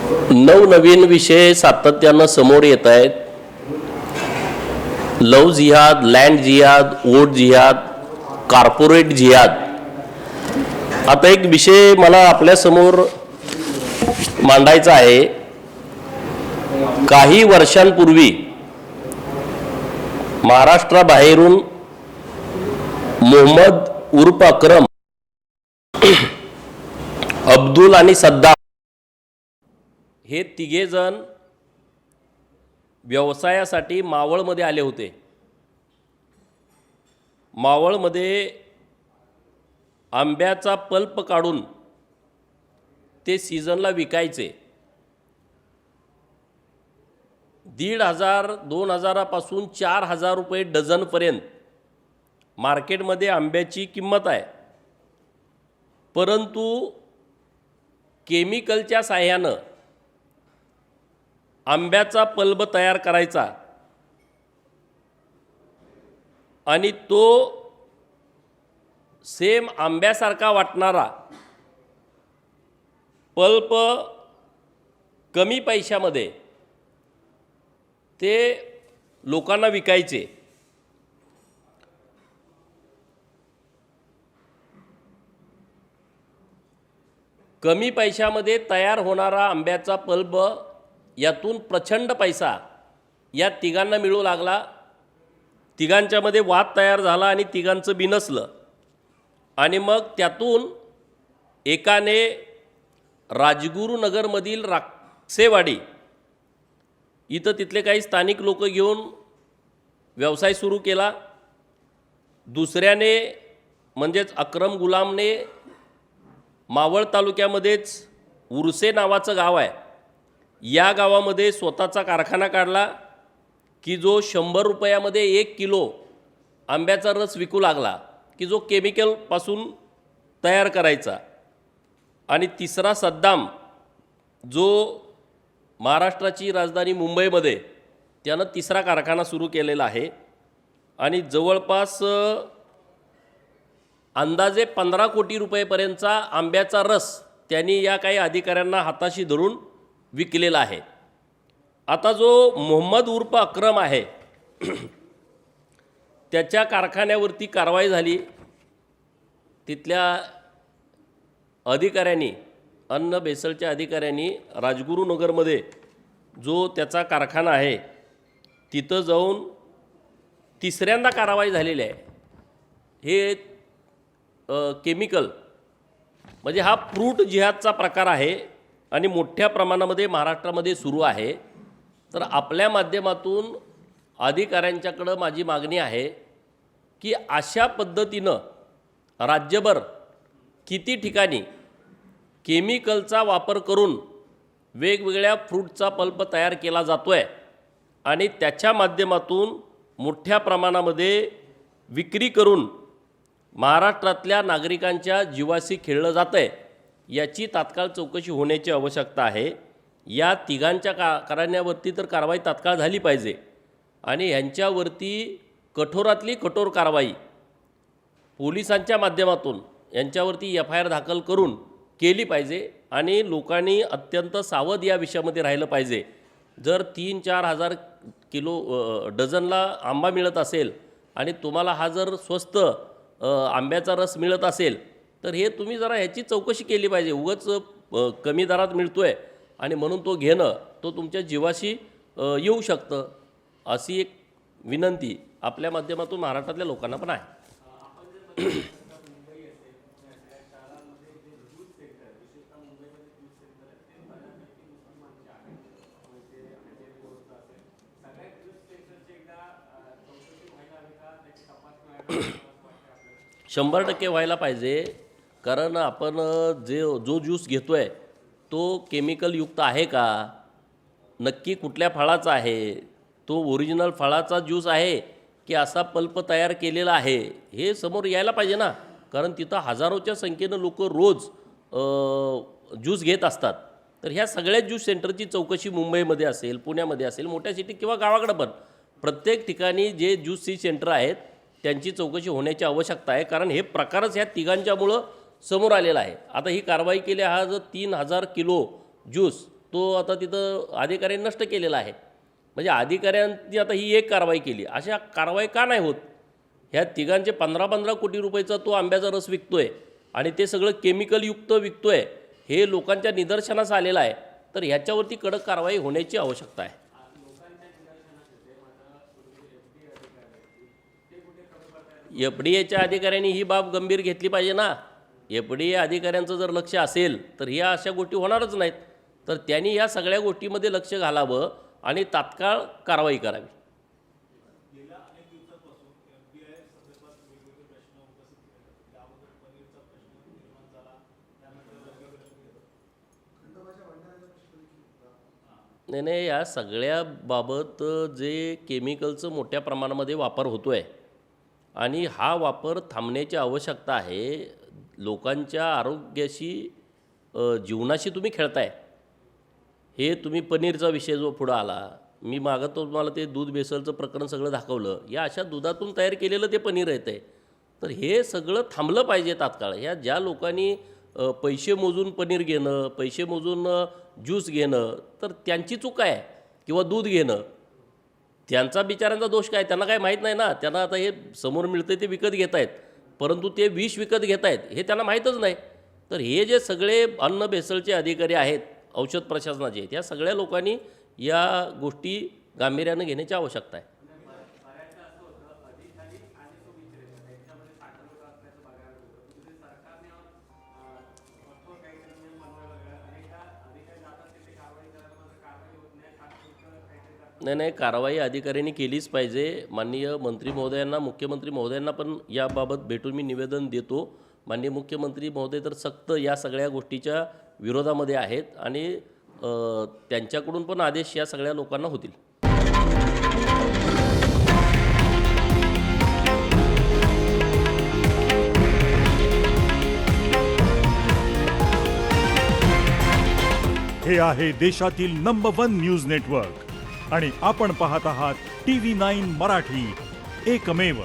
नवनवीन विषय सातत्यानं समोर येत आहेत. लव जिहाद, लँड जिहाद, वोट जिहाद, कॉर्पोरेट जिहाद. आता एक विषय मला आपल्या समोर मांडायचा आहे. काही वर्षांपूर्वी महाराष्ट्राबाहेरून मोहम्मद उर्फ अक्रम, अब्दुल आणि सद्दाम हे तिघेजण व्यवसायासाठी मावळमध्ये आले होते. मावळमध्ये आंब्याचा पल्प काढून ते सीझनला विकायचे. 1,500 2,000पासून 4,000 रुपये डझनपर्यंत मार्केटमध्ये आंब्याची किंमत आहे. परंतु केमिकलच्या साह्यानं आंब्याचा पल्प तयार करायचा आणि तो सेम आंब्यासारखा वाटणारा पल्प कमी पैशामध्ये ते लोकांना विकायचे. कमी पैशामध्ये तयार होणारा आंब्याचा पल्प यातून प्रचंड पैसा या तिघांना मिळू लागला. तिघांच्यामध्ये वाद तयार झाला आणि तिघांचं बिनसलं. आणि मग त्यातून एकाने राजगुरुनगरमधील राक्षेवाडी इथं तिथले काही स्थानिक लोक घेऊन व्यवसाय सुरू केला. दुसऱ्याने म्हणजेच अक्रम गुलामने मावळ तालुक्यामध्येच उर्से नावाचं गाव आहे, या गावामध्ये स्वतःचा कारखाना काढला की जो 100 रुपयामध्ये 1 किलो आंब्याचा रस विकू लागला, की जो केमिकलपासून तयार करायचा. आणि तिसरा सद्दाम, जो महाराष्ट्राची राजधानी मुंबईमध्ये त्यानं तिसरा कारखाना सुरू केलेला आहे आणि जवळपास अंदाजे 15 कोटी रुपयेपर्यंतचा आंब्याचा रस त्यांनी या काही अधिकाऱ्यांना हाताशी धरून विकलेला आहे. आता जो मोहम्मद उर्फ अक्रम आहे त्याच्या कारखान्यावरती कारवाई झाली. तिथल्या अधिकाऱ्यांनी, अन्न बेसळच्या अधिकाऱ्यांनी राजगुरुनगरमध्ये जो त्याचा कारखाना आहे तिथं जाऊन तिसऱ्यांदा कारवाई झालेली आहे. हे केमिकल म्हणजे हा फ्रूट जिहादचा प्रकार आहे आणि मोठ्या प्रमाणामध्ये महाराष्ट्रामध्ये सुरू आहे. तर आपल्या माध्यमातून अधिकाऱ्यांच्याकडं माझी मागणी आहे की अशा पद्धतीनं राज्यभर किती ठिकाणी केमिकलचा वापर करून वेगवेगळ्या फ्रूटचा पल्प तयार केला जातो आहे आणि त्याच्या माध्यमातून मोठ्या प्रमाणामध्ये विक्री करून महाराष्ट्रातल्या नागरिकांच्या जीवाशी खेळलं जातं आहे, याची तात्काळ चौकशी होण्याची आवश्यकता आहे. या तिघांच्या कारण्यावरती तर कारवाई तात्काळ झाली पाहिजे आणि यांच्यावरती कठोरातली कठोर कारवाई पोलिसांच्या माध्यमातून यांच्यावरती FIR दाखल करून केली पाहिजे आणि लोकांनी अत्यंत सावध या विषयामध्ये राहिलं पाहिजे. जर 3-4 हजार किलो डझनला आंबा मिळत असेल आणि तुम्हाला हा जर स्वस्त आंब्याचा रस मिळत असेल तर हे तुम्ही जरा ह्याची चौकशी केली पाहिजे. उगाच कमी दरात मिळतो आहे आणि म्हणून तो घेणं तो तुमच्या जीवाशी येऊ शकतं, अशी एक विनंती आपल्या माध्यमातून महाराष्ट्रातल्या लोकांना पण आहे. शंभर टक्के व्हायला पाहिजे, कारण आपण जो ज्यूस घेतो आहे तो केमिकलयुक्त आहे का, नक्की कुठल्या फळाचा आहे, तो ओरिजिनल फळाचा ज्यूस आहे की असा पल्प तयार केलेला आहे, हे समोर यायला पाहिजे ना. कारण तिथं हजारोच्या संख्येनं लोक रोज ज्यूस घेत असतात. तर ह्या सगळ्या ज्यूस सेंटरची चौकशी मुंबईमध्ये असेल, पुण्यामध्ये असेल, मोठ्या सिटी किंवा गावाकडं पण प्रत्येक ठिकाणी जे ज्यूस सेंटर आहेत त्यांची चौकशी होण्याची आवश्यकता आहे. कारण हे प्रकारच ह्या तिघांच्यामुळं समोर आलेला आहे. आता ही कारवाई केली, हा जो 3,000 किलो ज्यूस तो आता तिथं अधिकाऱ्यांनी नष्ट केलेला आहे. म्हणजे अधिकाऱ्यांनी आता ही एक कारवाई केली, अशा कारवाई का नाही होत? ह्या तिघांचे 15-15 कोटी रुपयाचा तो आंब्याचा रस विकतोय आणि ते सगळं केमिकलयुक्त विकतोय, हे लोकांच्या निदर्शनास आलेलं आहे. तर ह्याच्यावरती कडक कारवाई होण्याची आवश्यकता आहे. FDA अधिकाऱ्यांनी ही बाब गंभीर घेतली पाहिजे ना. FDA अधिकाऱ्यांचं जर लक्ष असेल तर ह्या अशा गोष्टी होणारच नाहीत. तर त्यांनी या सगळ्या गोष्टीमध्ये लक्ष घालावं आणि तात्काळ कारवाई करावी. नाही, या सगळ्या बाबत जे केमिकलचं मोठ्या प्रमाणामध्ये वापर होतो आहे आणि हा वापर थांबण्याची आवश्यकता आहे. लोकांच्या आरोग्याशी जीवनाशी तुम्ही खेळताय. हे तुम्ही पनीरचा विषय जो पुढं आला, मी मागं तुम्हाला ते दूध भेसळचं प्रकरण सगळं दाखवलं. या अशा दुधातून तयार केलेलं ते पनीर येतं आहे. तर हे सगळं थांबलं पाहिजे तात्काळ. ह्या ज्या लोकांनी पैसे मोजून पनीर घेणं, पैसे मोजून ज्यूस घेणं, तर त्यांची चूक आहे. किंवा दूध घेणं, त्यांचा बिचाऱ्यांचा दोष काय? त्यांना काय माहीत नाही ना. त्यांना आता हे समोर मिळतं ते विकत घेत आहेत, परंतु ते विष विकत घेत आहेत हे त्यांना माहीतच नाही. तर हे जे सगळे अन्न भेसळचे अधिकारी आहेत, औषध प्रशासनाचे आहेत, या सगळ्या लोकांनी या गोष्टी गांभीर्यानं घेण्याची आवश्यकता आहे. नाही, कारवाई अधिकाऱ्यांनी केलीच पाहिजे. माननीय मंत्री महोदयांना, मुख्यमंत्री महोदयांना पण याबाबत भेटून मी निवेदन देतो. माननीय मुख्यमंत्री महोदय तर सक्त या सगळ्या गोष्टीच्या विरोधामध्ये आहेत आणि त्यांच्याकडून पण आदेश या सगळ्या लोकांना होतील. हे आहे देशातील नंबर 1 न्यूज नेटवर्क आणि आपण पाहत आहात TV9 मराठी, एकमेव.